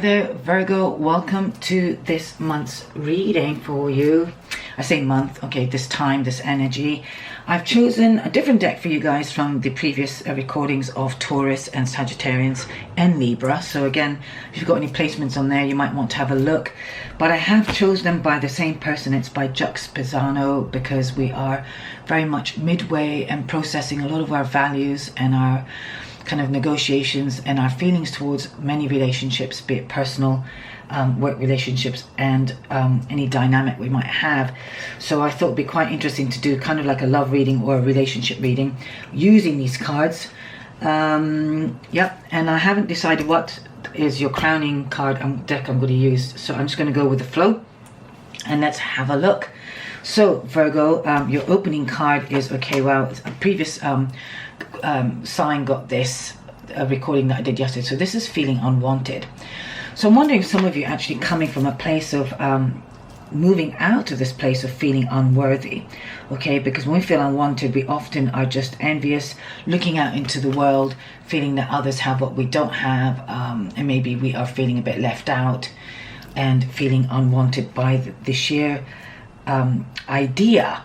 there, Virgo. Welcome to this month's reading for you. I say month, okay, this time, this energy. I've chosen a different deck for you guys from the previous recordings of Taurus and Sagittarians and Libra. So again, if you've got any placements on there, you might want to have a look. But I have chosen them by the same person. It's by Jux Pisano, because we are very much midway and processing a lot of our values and our kind of negotiations and our feelings towards many relationships, be it personal, work relationships, and any dynamic we might have. So I thought it'd be quite interesting to do kind of like a love reading or a relationship reading using these cards. Yep, and I haven't decided what is your crowning card deck I'm going to use, so I'm just going to go with the flow and let's have a look. So Virgo, your opening card is, okay, well, a previous sign got this recording that I did yesterday. So this is feeling unwanted. So I'm wondering if some of you are actually coming from a place of moving out of this place of feeling unworthy, okay? Because when we feel unwanted, we often are just envious, looking out into the world, feeling that others have what we don't have, and maybe we are feeling a bit left out and feeling unwanted by the sheer idea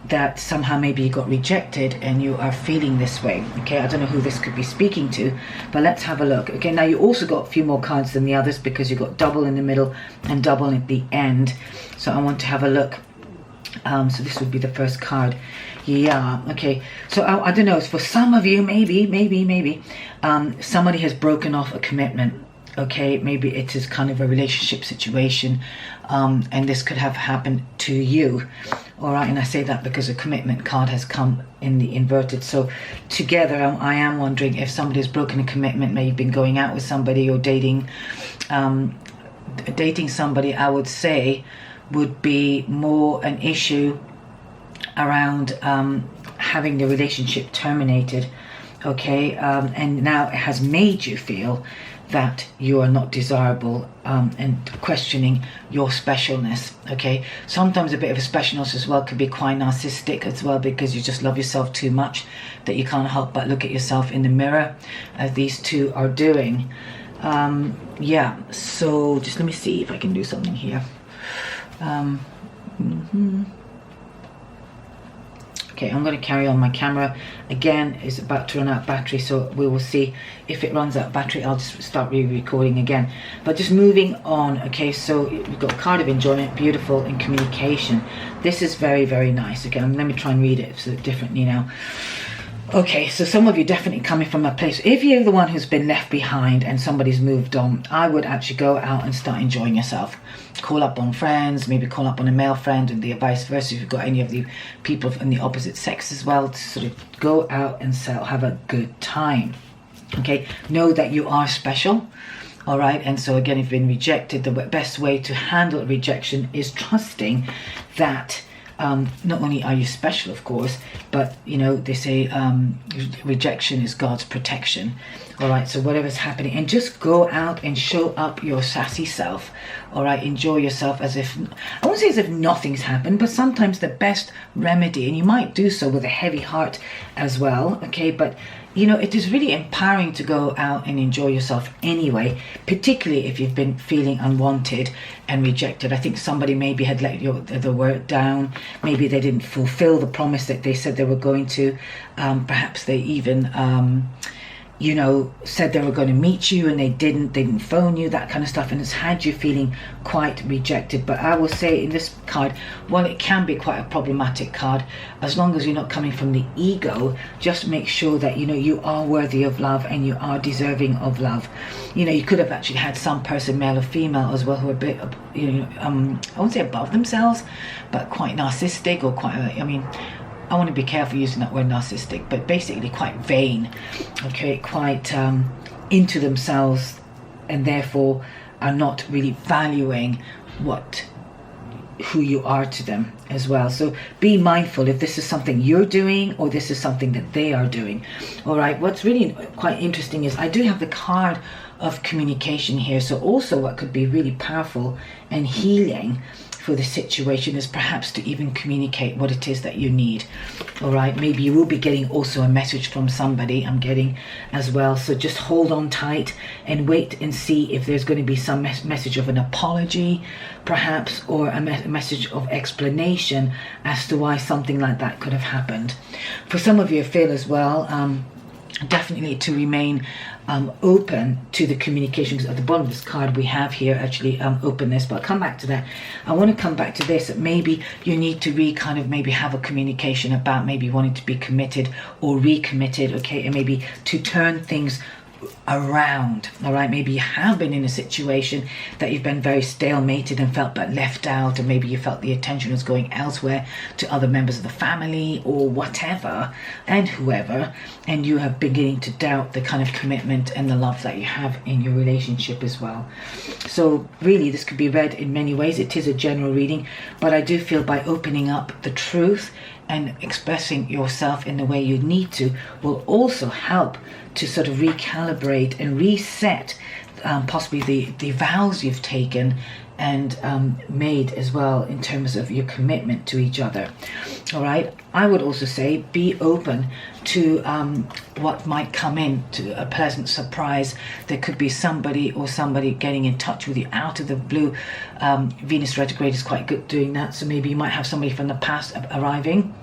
that somehow maybe you got rejected and you are feeling this way. Okay, I don't know who this could be speaking to, but let's have a look. Okay, now you also got a few more cards than the others because you got double in the middle and double at the end. So I want to have a look. So this would be the first card. Yeah, okay. So I don't know, it's for some of you, maybe somebody has broken off a commitment. Okay, maybe it is kind of a relationship situation, and this could have happened to you. All right, and I say that because a commitment card has come in the inverted. So together, I am wondering if somebody has broken a commitment, maybe been going out with somebody or dating somebody. I would say would be more an issue around having the relationship terminated. Okay, and now it has made you feel that you are not desirable, and questioning your specialness. Okay, sometimes a bit of a specialness as well could be quite narcissistic as well, because you just love yourself too much that you can't help but look at yourself in the mirror, as these two are doing. Yeah, so just let me see if I can do something here. Okay, I'm going to carry on. My camera again is about to run out of battery, so we will see if it runs out of battery. I'll just start re-recording again. But just moving on. Okay, so we've got a card of enjoyment, beautiful, and communication. This is very, very nice. Okay, let me try and read it so differently now. Okay, so some of you definitely coming from a place, if you're the one who's been left behind and somebody's moved on, I would actually go out and start enjoying yourself. Call up on friends, maybe call up on a male friend, and the vice versa if you've got any of the people in the opposite sex as well, to sort of go out and have a good time. Okay, know that you are special. All right, and so again, if you've been rejected, the best way to handle rejection is trusting that not only are you special, of course, but you know, they say rejection is God's protection. All right, so whatever's happening, and just go out and show up your sassy self. All right, enjoy yourself as if, I won't say as if nothing's happened, but sometimes the best remedy, and you might do so with a heavy heart as well. Okay, but you know, it is really empowering to go out and enjoy yourself anyway, particularly if you've been feeling unwanted and rejected. I think somebody maybe had let the word down. Maybe they didn't fulfill the promise that they said they were going to. Perhaps they even you know, said they were going to meet you and they didn't phone you, that kind of stuff, and it's had you feeling quite rejected. But I will say in this card, while it can be quite a problematic card, as long as you're not coming from the ego, just make sure that you know you are worthy of love and you are deserving of love. You know, you could have actually had some person, male or female as well, who are a bit, you know, I won't say above themselves, but quite narcissistic, or quite, I mean, I want to be careful using that word narcissistic, but basically quite vain, okay, quite into themselves, and therefore are not really valuing who you are to them as well. So be mindful if this is something you're doing or this is something that they are doing. All right, what's really quite interesting is I do have the card of communication here. So also what could be really powerful and healing for the situation is perhaps to even communicate what it is that you need. All right, maybe you will be getting also a message from somebody, I'm getting as well. So just hold on tight and wait and see if there's going to be some message of an apology perhaps, or a message of explanation as to why something like that could have happened. For some of you, I feel as well, definitely to remain open to the communication, because at the bottom of this card we have here actually openness, but I'll come back to that. I want to come back to this, that maybe you need to maybe have a communication about maybe wanting to be committed or recommitted, okay, and maybe to turn things around. All right, maybe you have been in a situation that you've been very stalemated and felt but left out, or maybe you felt the attention was going elsewhere to other members of the family or whatever and whoever, and you have beginning to doubt the kind of commitment and the love that you have in your relationship as well. So really this could be read in many ways. It is a general reading, but I do feel by opening up the truth and expressing yourself in the way you need to will also help to sort of recalibrate and reset possibly the vows you've taken and made as well in terms of your commitment to each other. All right, I would also say be open to what might come in, to a pleasant surprise. There could be somebody getting in touch with you out of the blue. Venus retrograde is quite good doing that, so maybe you might have somebody from the past arriving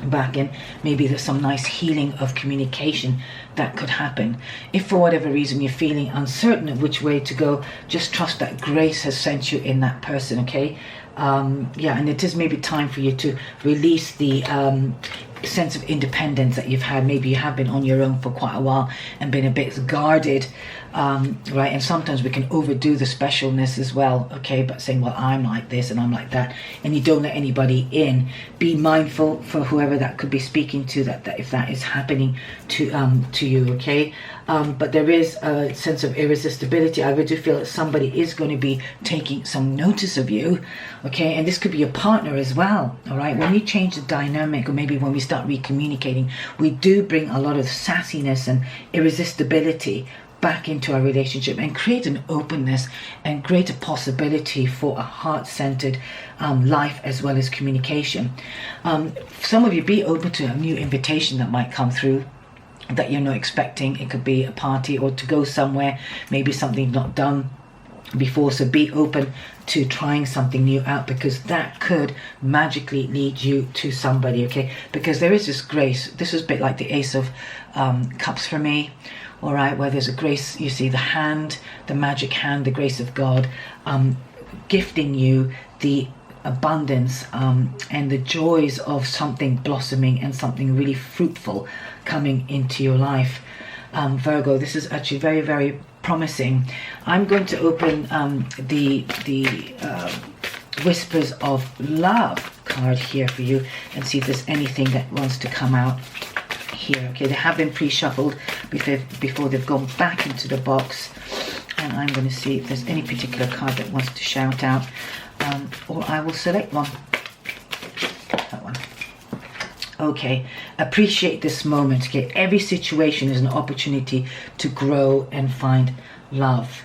back in. Maybe there's some nice healing of communication that could happen. If for whatever reason you're feeling uncertain of which way to go, just trust that grace has sent you in that person, okay? Yeah, and it is maybe time for you to release the sense of independence that you've had. Maybe you have been on your own for quite a while and been a bit guarded, right? And sometimes we can overdo the specialness as well, okay? But saying, well, I'm like this and I'm like that, and you don't let anybody in. Be mindful for whoever that could be speaking to, that if that is happening to you, okay? But there is a sense of irresistibility. I really do feel that somebody is going to be taking some notice of you, okay? And this could be your partner as well, all right? When we change the dynamic, or maybe when we start recommunicating, we do bring a lot of sassiness and irresistibility back into our relationship and create an openness and greater possibility for a heart-centered life as well as communication. Some of you, be open to a new invitation that might come through that you're not expecting. It could be a party or to go somewhere, maybe something not done before. So be open to trying something new out, because that could magically lead you to somebody, okay? Because there is this grace. This is a bit like the Ace of Cups for me, all right, where there's a grace. You see the hand, the magic hand, the grace of God gifting you the abundance and the joys of something blossoming and something really fruitful coming into your life. Virgo, this is actually very, very promising. I'm going to open the Whispers of Love card here for you and see if there's anything that wants to come out here. Okay, they have been pre-shuffled before they've gone back into the box, and I'm going to see if there's any particular card that wants to shout out, or I will select one. That one. Okay, appreciate this moment. Okay, every situation is an opportunity to grow and find love.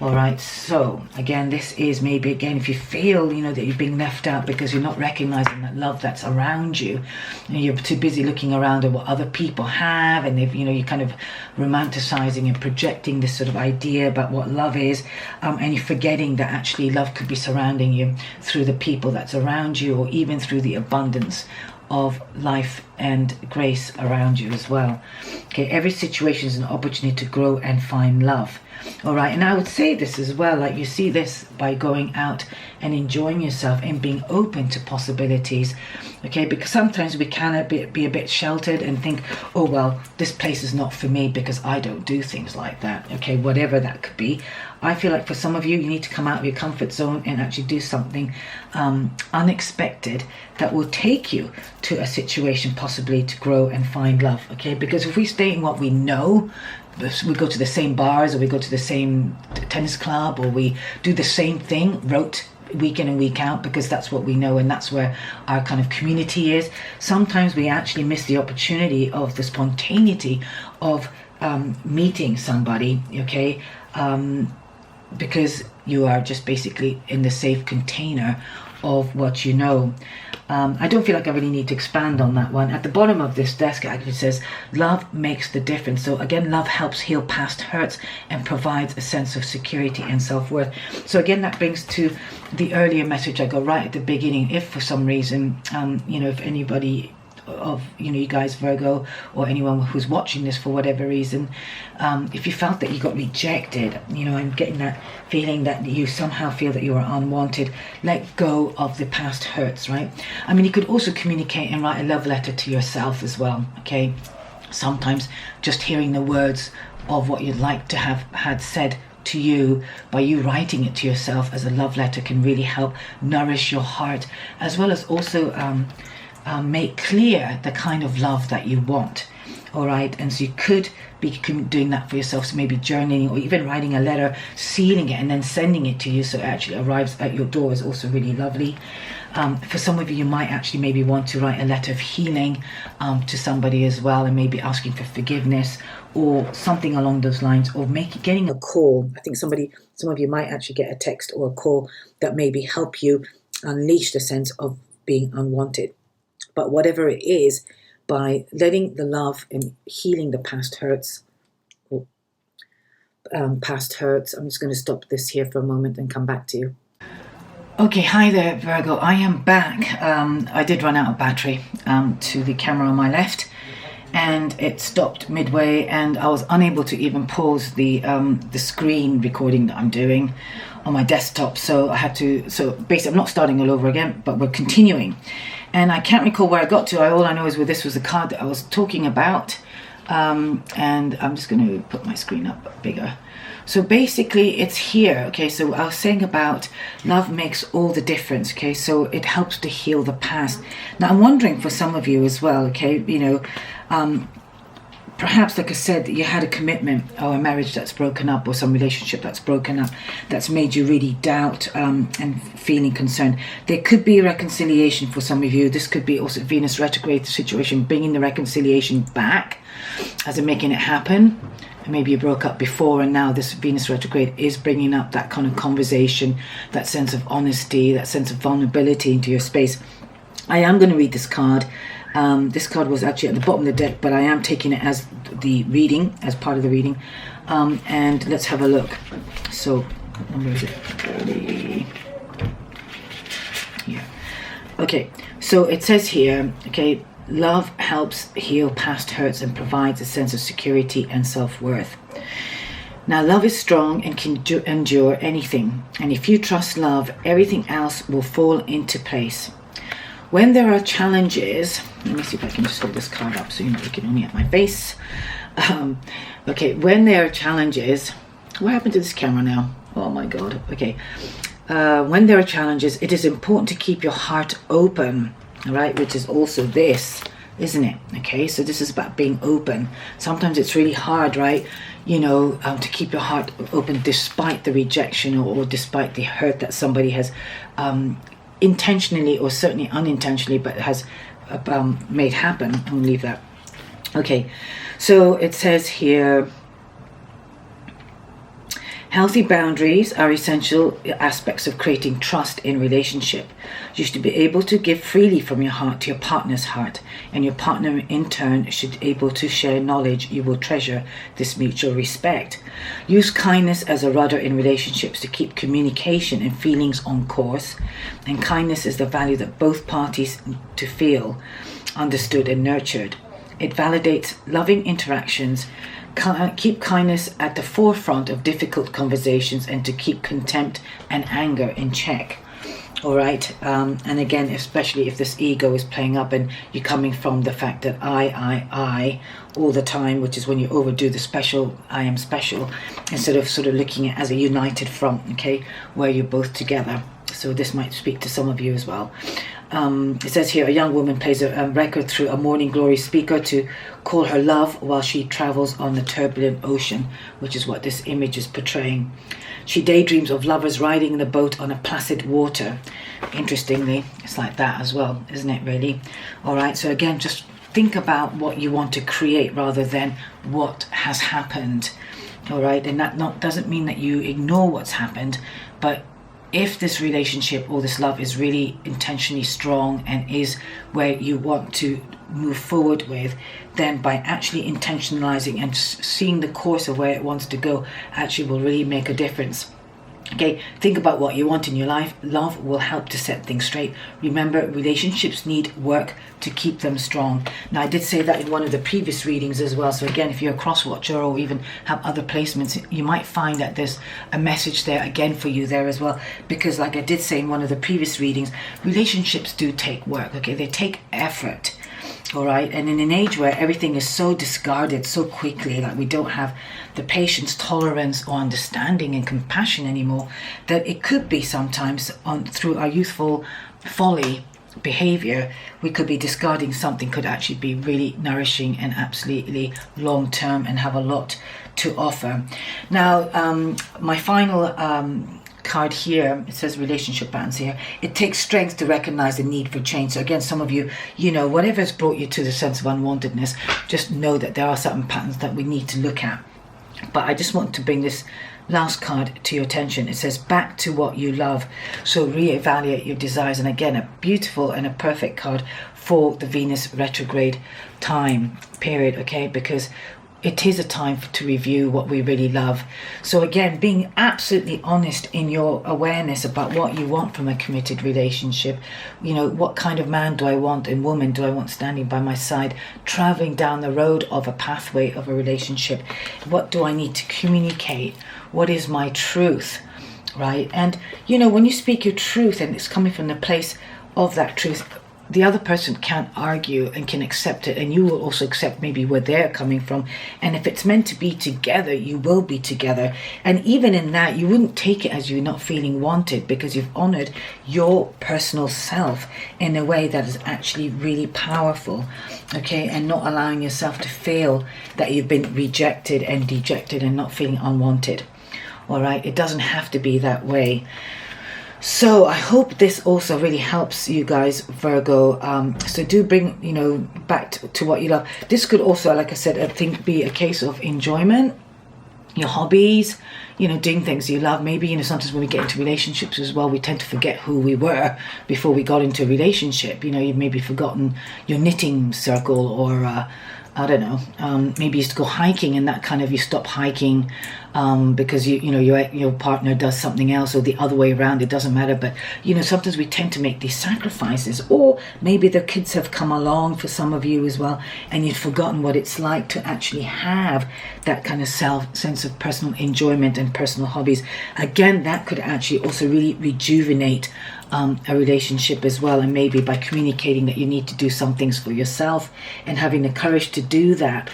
All right, so again, this is maybe, again, if you feel, that you're being left out because you're not recognizing that love that's around you, and you're too busy looking around at what other people have, and they've, you're kind of romanticizing and projecting this sort of idea about what love is, and you're forgetting that actually love could be surrounding you through the people that's around you, or even through the abundance of life and grace around you as well. Okay, every situation is an opportunity to grow and find love. All right, and I would say this as well, like you see this by going out and enjoying yourself and being open to possibilities, okay? Because sometimes we can be a bit sheltered and think, oh, well, this place is not for me because I don't do things like that, okay? Whatever that could be. I feel like for some of you, you need to come out of your comfort zone and actually do something unexpected that will take you to a situation possibly to grow and find love, okay? Because if we stay in what we know, we go to the same bars, or we go to the same tennis club, or we do the same thing week in and week out because that's what we know and that's where our kind of community is. Sometimes we actually miss the opportunity of the spontaneity of meeting somebody, okay? Because you are just basically in the safe container of what you know. I don't feel like I really need to expand on that one. At the bottom of this desk, actually says, love makes the difference. So again, love helps heal past hurts and provides a sense of security and self-worth. So again, that brings to the earlier message I got right at the beginning. If for some reason, if anybody of you guys, Virgo, or anyone who's watching this for whatever reason, if you felt that you got rejected, I'm getting that feeling that you somehow feel that you are unwanted, let go of the past hurts, right? I mean, you could also communicate and write a love letter to yourself as well, okay? Sometimes just hearing the words of what you'd like to have had said to you by you writing it to yourself as a love letter can really help nourish your heart, as well as also make clear the kind of love that you want. All right, and so you could be doing that for yourself, so maybe journaling or even writing a letter, sealing it and then sending it to you so it actually arrives at your door is also really lovely. For some of you, you might actually maybe want to write a letter of healing to somebody as well, and maybe asking for forgiveness or something along those lines, or getting a call. I think some of you might actually get a text or a call that maybe help you unleash the sense of being unwanted. But whatever it is, by letting the love and healing the past hurts, I'm just going to stop this here for a moment and come back to you. Okay, hi there, Virgo. I am back. I did run out of battery to the camera on my left, and it stopped midway, and I was unable to even pause the screen recording that I'm doing on my desktop. So basically I'm not starting all over again, but we're continuing. And I can't recall where I got to. All I know is this was the card that I was talking about. And I'm just going to put my screen up bigger. So basically it's here. Okay, so I was saying about love makes all the difference. Okay, so it helps to heal the past. Now I'm wondering for some of you as well, okay, perhaps, like I said, you had a commitment or a marriage that's broken up, or some relationship that's broken up, that's made you really doubt and feeling concerned. There could be a reconciliation for some of you. This could be also Venus retrograde situation, bringing the reconciliation back, as in making it happen. And maybe you broke up before, and now this Venus retrograde is bringing up that kind of conversation, that sense of honesty, that sense of vulnerability into your space. I am going to read this card. This card was actually at the bottom of the deck, but I am taking it as the reading, as part of the reading. And let's have a look. So, what number is it? 30. Yeah. Okay, so it says here, okay, love helps heal past hurts and provides a sense of security and self-worth. Now, love is strong and can endure anything. And if you trust love, everything else will fall into place. When there are challenges, let me see if I can just hold this card up so you can only at my face. Okay, when there are challenges, what happened to this camera now? Oh my God. Okay. When there are challenges, it is important to keep your heart open, all right? Which is also this, isn't it? Okay, so this is about being open. Sometimes it's really hard, right? To keep your heart open despite the rejection or despite the hurt that somebody has intentionally or certainly unintentionally, but has made happen. I'm gonna leave that. Okay, so it says here, healthy boundaries are essential aspects of creating trust in relationship. You should be able to give freely from your heart to your partner's heart, and your partner in turn should be able to share knowledge. You will treasure this mutual respect. Use kindness as a rudder in relationships to keep communication and feelings on course. And kindness is the value that both parties to feel understood and nurtured. It validates loving interactions. Keep kindness at the forefront of difficult conversations, and to keep contempt and anger in check. All right, and again, especially if this ego is playing up and you're coming from the fact that I all the time, which is when you overdo the special, I am special, instead of sort of looking at it as a united front, okay, where you're both together. So this might speak to some of you as well. It says here, a young woman plays a record through a morning glory speaker to call her love while she travels on the turbulent ocean, which is what this image is portraying. She daydreams of lovers riding in a boat on a placid water. Interestingly, it's like that as well, isn't it, really? All right, so again, just think about what you want to create rather than what has happened. All right, and that doesn't mean that you ignore what's happened, but if this relationship or this love is really intentionally strong and is where you want to move forward with, then by actually intentionalizing and seeing the course of where it wants to go actually will really make a difference. Okay, think about what you want in your life. Love will help to set things straight. Remember, relationships need work to keep them strong. Now, I did say that in one of the previous readings as well. So again, if you're a cross watcher or even have other placements, you might find that there's a message there again for you there as well. Because like I did say in one of the previous readings, relationships do take work. Okay, they take effort. All right, and in an age where everything is so discarded so quickly, like we don't have the patience, tolerance, or understanding and compassion anymore, that it could be sometimes through our youthful folly behavior, we could be discarding something could actually be really nourishing and absolutely long term and have a lot to offer. Now, my final card here, it says relationship patterns here. It takes strength to recognize the need for change. So again, some of you, whatever's brought you to the sense of unwantedness, just know that there are certain patterns that we need to look at. But I just want to bring this last card to your attention. It says back to what you love. So reevaluate your desires. And again, a beautiful and a perfect card for the Venus retrograde time period, okay? Because it is a time to review what we really love. So again, being absolutely honest in your awareness about what you want from a committed relationship. What kind of man do I want and woman do I want standing by my side, traveling down the road of a pathway of a relationship? What do I need to communicate? What is my truth, right? And, when you speak your truth and it's coming from the place of that truth, the other person can't argue and can accept it, and you will also accept maybe where they're coming from. And if it's meant to be together, you will be together. And even in that, you wouldn't take it as you're not feeling wanted, because you've honored your personal self in a way that is actually really powerful, okay? And not allowing yourself to feel that you've been rejected and dejected and not feeling unwanted. All right, it doesn't have to be that way. So I hope this also really helps you guys, Virgo. So do bring, back to what you love. This could also, like I said, I think be a case of enjoyment, your hobbies, doing things you love. Maybe, sometimes when we get into relationships as well, we tend to forget who we were before we got into a relationship. You've maybe forgotten your knitting circle, or I don't know, maybe you used to go hiking and that kind of, you stop hiking because your partner does something else, or the other way around, it doesn't matter. But sometimes we tend to make these sacrifices, or maybe the kids have come along for some of you as well, and you've forgotten what it's like to actually have that kind of sense of personal enjoyment and personal hobbies. Again, that could actually also really rejuvenate a relationship as well. And maybe by communicating that you need to do some things for yourself and having the courage to do that,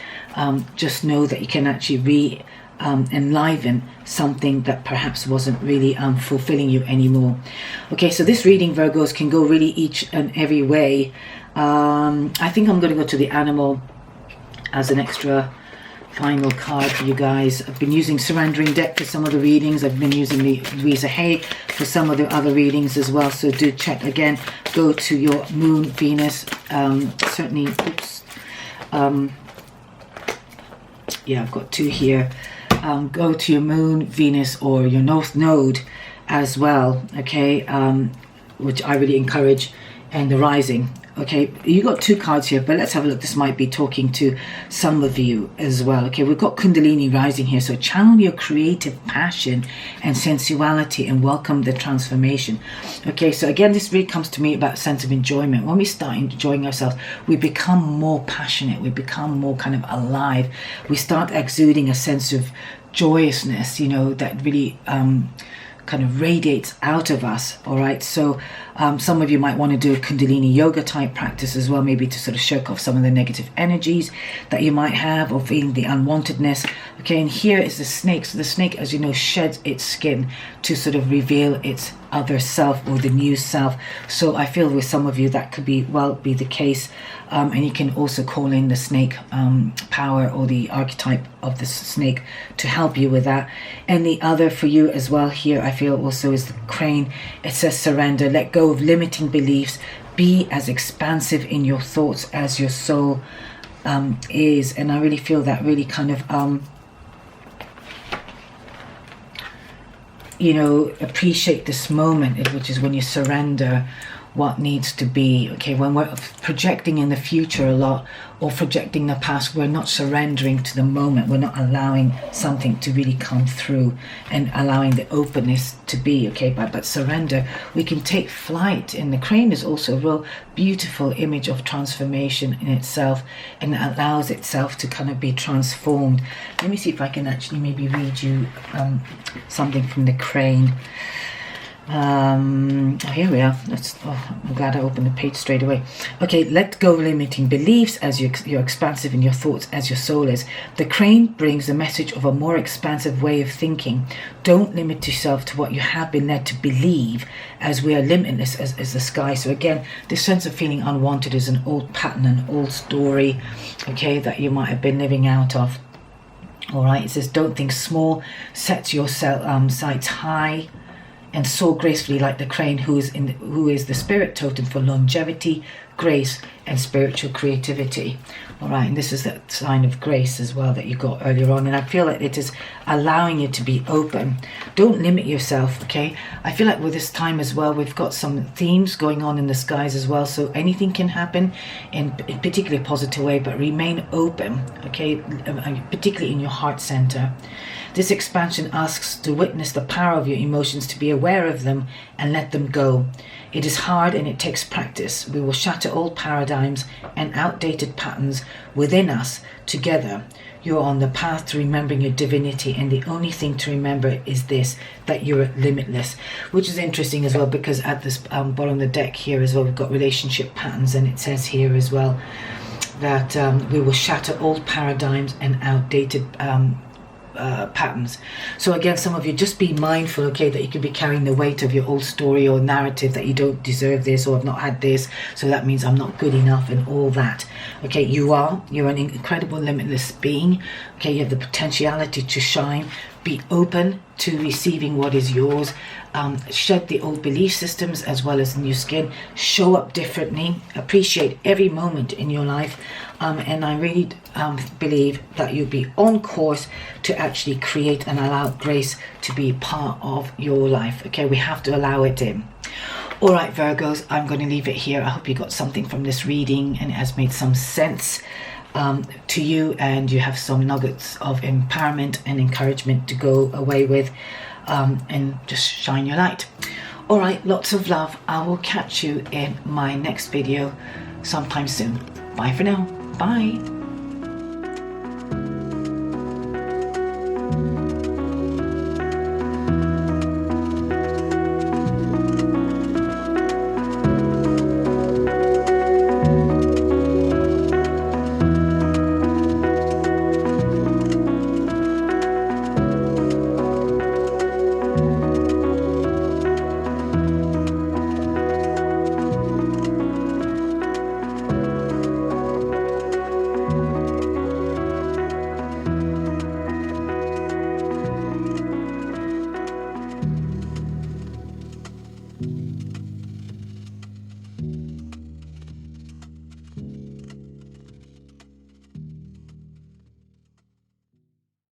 just know that you can actually enliven something that perhaps wasn't really fulfilling you anymore. Okay, so this reading, Virgos, can go really each and every way. I think I'm going to go to the animal as an extra final card for you guys. I've been using Surrendering Deck for some of the readings. I've been using the Louisa Hay for some of the other readings as well. So do check again. Go to your Moon, Venus. Certainly, oops. Yeah, I've got two here. Go to your Moon, Venus, or your North Node as well. Okay, which I really encourage, and the Rising. Okay, you got two cards here, but let's have a look. This might be talking to some of you as well. Okay, we've got Kundalini rising here. So channel your creative passion and sensuality and welcome the transformation. Okay, so again, this really comes to me about a sense of enjoyment. When we start enjoying ourselves, we become more passionate. We become more kind of alive. We start exuding a sense of joyousness, that really kind of radiates out of us. All right, so some of you might want to do a Kundalini yoga type practice as well, maybe to sort of shake off some of the negative energies that you might have, or feeling the unwantedness. Okay, and here is the snake. So the snake, as you know, sheds its skin to sort of reveal its other self, or the new self. So I feel with some of you that could be the case, and you can also call in the snake power, or the archetype of the snake, to help you with that. And the other for you as well here, I feel also, is the crane. It says surrender, let go of limiting beliefs, be as expansive in your thoughts as your soul is. And I really feel that really kind of you know, appreciate this moment, which is when you surrender what needs to be. Okay, when we're projecting in the future a lot or projecting the past, we're not surrendering to the moment. We're not allowing something to really come through and allowing the openness to be. Okay, but surrender, we can take flight. And the crane is also a real beautiful image of transformation in itself, and it allows itself to kind of be transformed. Let me see if I can actually maybe read you something from the crane. Here we are. I'm glad I opened the page straight away. Okay, let go of limiting beliefs as you're expansive in your thoughts as your soul is. The crane brings the message of a more expansive way of thinking. Don't limit yourself to what you have been led to believe, as we are limitless as the sky. So again, this sense of feeling unwanted is an old pattern, an old story, okay, that you might have been living out of. All right, it says, don't think small, set your sights high, and soar gracefully like the crane, who is the spirit totem for longevity, grace, and spiritual creativity. All right, and this is that sign of grace as well that you got earlier on, and I feel like it is allowing you to be open. Don't limit yourself. Okay, I feel like with this time as well, we've got some themes going on in the skies as well, so anything can happen in a particularly positive way, but remain open. Okay, particularly in your heart center. This expansion asks to witness the power of your emotions, to be aware of them and let them go. It is hard and it takes practice. We will shatter old paradigms and outdated patterns within us together. You're on the path to remembering your divinity, and the only thing to remember is this, that you're limitless. Which is interesting as well, because at this bottom of the deck here as well, we've got relationship patterns, and it says here as well that we will shatter old paradigms and outdated patterns. So again, some of you, just be mindful, okay, that you could be carrying the weight of your old story or narrative that you don't deserve this, or I've not had this, so that means I'm not good enough, and all that. Okay, you're an incredible limitless being. Okay, you have the potentiality to shine. Be open to receiving what is yours. Shed the old belief systems as well as new skin. Show up differently. Appreciate every moment in your life. And I really believe that you'll be on course to actually create and allow grace to be part of your life. Okay, we have to allow it in. All right, Virgos, I'm going to leave it here. I hope you got something from this reading and it has made some sense to you, and you have some nuggets of empowerment and encouragement to go away with, and just shine your light. All right, lots of love. I will catch you in my next video sometime soon. Bye for now. Bye.